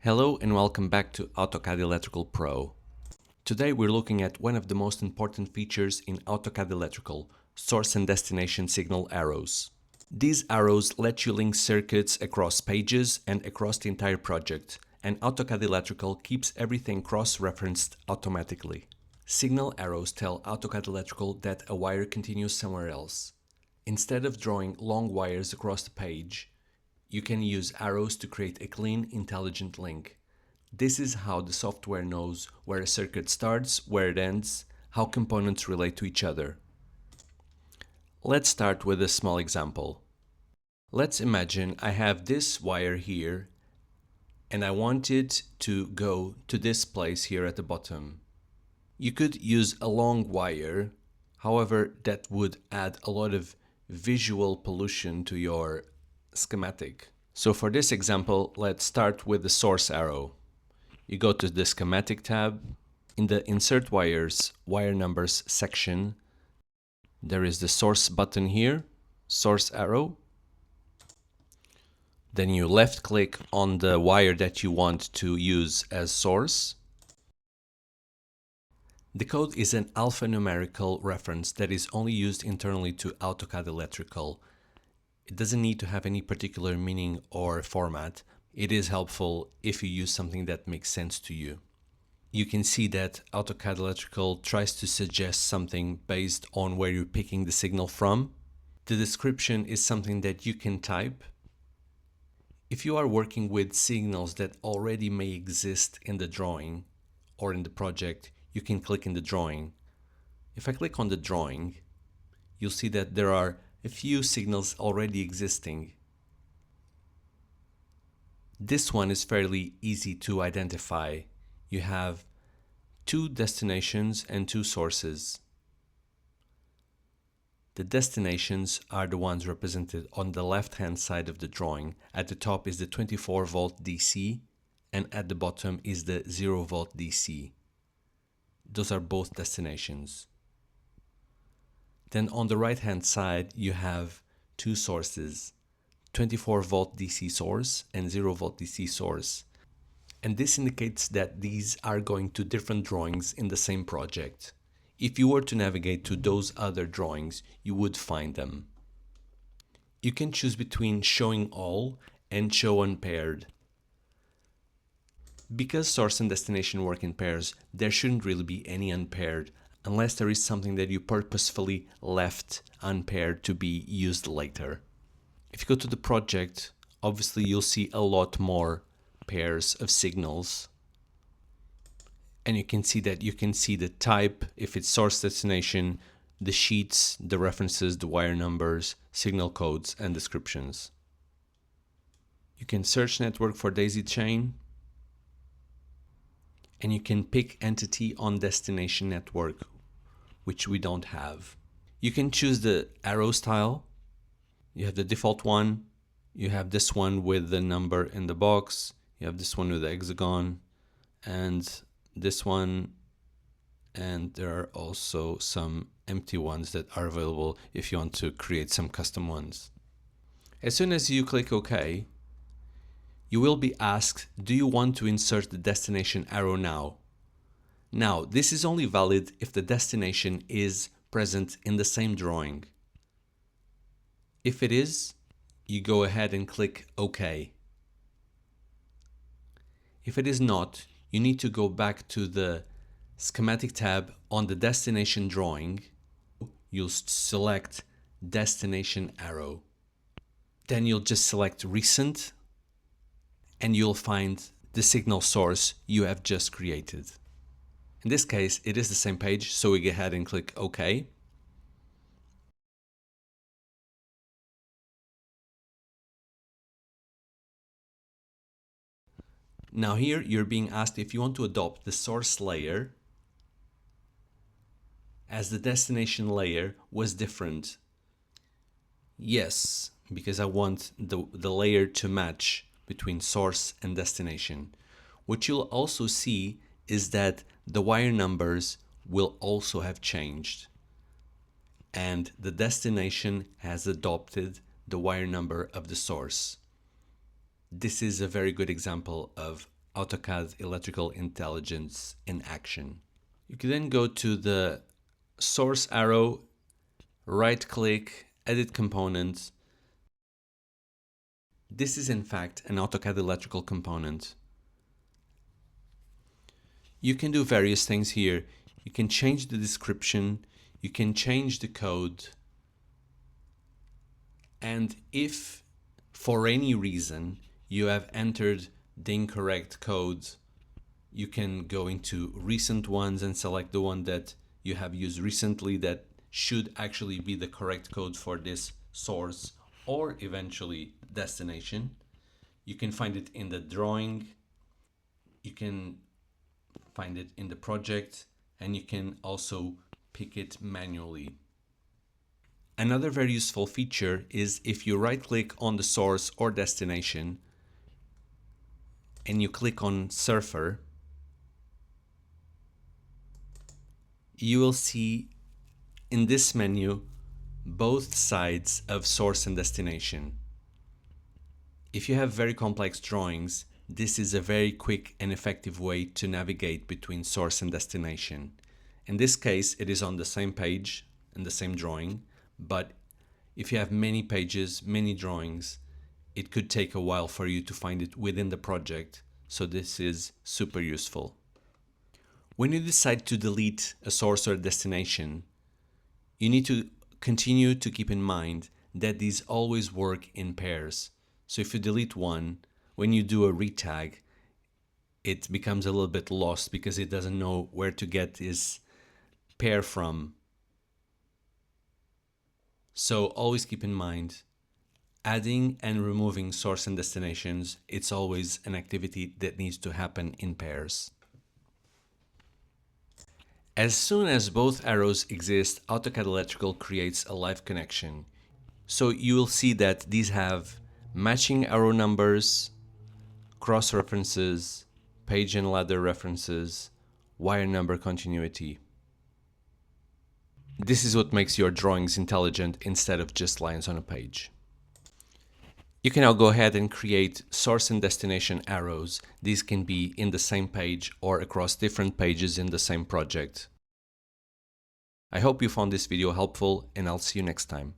Hello and welcome back to AutoCAD Electrical Pro. Today we're looking at one of the most important features in AutoCAD Electrical, source and destination signal arrows. These arrows let you link circuits across pages and across the entire project, and AutoCAD Electrical keeps everything cross-referenced automatically. Signal arrows tell AutoCAD Electrical that a wire continues somewhere else. Instead of drawing long wires across the page, you can use arrows to create a clean, intelligent link. This is how the software knows where a circuit starts, where it ends, how components relate to each other. Let's start with a small example. Let's imagine I have this wire here and I want it to go to this place here at the bottom. You could use a long wire, however, that would add a lot of visual pollution to your schematic. So for this example, let's start with the source arrow. You go to the schematic tab. In the insert wires, wire numbers section, there is the source button here, source arrow. Then you left click on the wire that you want to use as source. The code is an alphanumerical reference that is only used internally to AutoCAD Electrical. It doesn't need to have any particular meaning or format. It is helpful if you use something that makes sense to you. You can see that AutoCAD Electrical tries to suggest something based on where you're picking the signal from. The description is something that you can type. If you are working with signals that already may exist in the drawing or in the project, you can click in the drawing. If I click on the drawing, you'll see that there are a few signals already existing. This one is fairly easy to identify. You have two destinations and two sources. The destinations are the ones represented on the left-hand side of the drawing. At the top is the 24 volt DC and at the bottom is the 0 volt DC. Those are both destinations. Then on the right hand side you have two sources, 24 volt DC source and 0 volt DC source. And this indicates that these are going to different drawings in the same project. If you were to navigate to those other drawings, you would find them. You can choose between showing all and show unpaired. Because source and destination work in pairs, there shouldn't really be any unpaired unless there is something that you purposefully left unpaired to be used later. If you go to the project, obviously you'll see a lot more pairs of signals. And you can see that you can see the type, if it's source destination, the sheets, the references, the wire numbers, signal codes, and descriptions. You can search network for daisy chain. And you can pick entity on destination network, which we don't have. You can choose the arrow style. You have the default one. You have this one with the number in the box. You have this one with the hexagon and this one. And there are also some empty ones that are available if you want to create some custom ones. As soon as you click OK, you will be asked, do you want to insert the destination arrow now? Now, this is only valid if the destination is present in the same drawing. If it is, you go ahead and click OK. If it is not, you need to go back to the schematic tab on the destination drawing. You'll select destination arrow. Then you'll just select recent and you'll find the signal source you have just created. In this case, it is the same page, so we go ahead and click OK. Now here you're being asked if you want to adopt the source layer as the destination layer was different. Yes, because I want the layer to match between source and destination. What you'll also see is that the wire numbers will also have changed and the destination has adopted the wire number of the source. This is a very good example of AutoCAD Electrical Intelligence in action. You can then go to the source arrow, right click, edit component. This is in fact an AutoCAD Electrical component. You can do various things here. You can change the description, you can change the code, and if for any reason you have entered the incorrect code, you can go into recent ones and select the one that you have used recently that should actually be the correct code for this source or eventually destination. You can find it in the drawing, you can find it in the project, and you can also pick it manually. Another very useful feature is if you right click on the source or destination and you click on Surfer, you will see in this menu both sides of source and destination. If you have very complex drawings, this is a very quick and effective way to navigate between source and destination. In this case, it is on the same page in the same drawing, but if you have many pages, many drawings, it could take a while for you to find it within the project, so this is super useful. When you decide to delete a source or a destination, you need to continue to keep in mind that these always work in pairs. So if you delete one, when you do a retag, it becomes a little bit lost because it doesn't know where to get this pair from. So always keep in mind, adding and removing source and destinations, it's always an activity that needs to happen in pairs. As soon as both arrows exist, AutoCAD Electrical creates a live connection. So you will see that these have matching arrow numbers, cross references, page and ladder references, wire number continuity. This is what makes your drawings intelligent instead of just lines on a page. You can now go ahead and create source and destination arrows. These can be in the same page or across different pages in the same project. I hope you found this video helpful, and I'll see you next time.